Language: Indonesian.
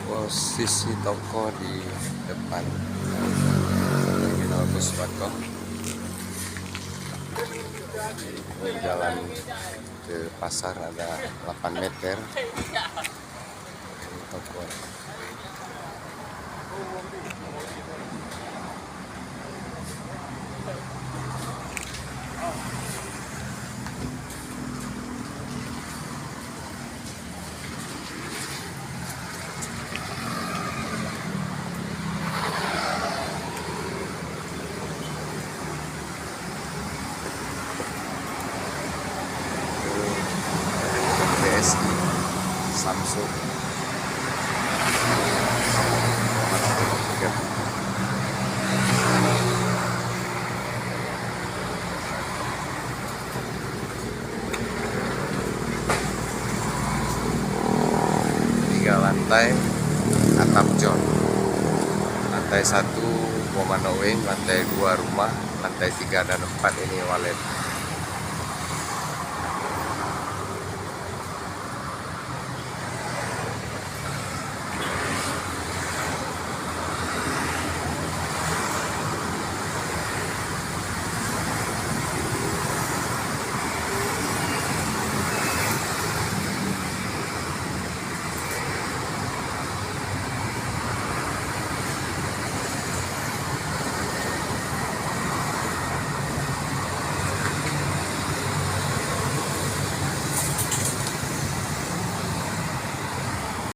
Posisi toko di depan Terminal Bus Bako. Jalan ke pasar ada 8 meter. Ini toko. BSI Samsung tiga lantai atap jon, lantai 1 Komando Wing, lantai 2 rumah, lantai 3 dan 4 ini walet.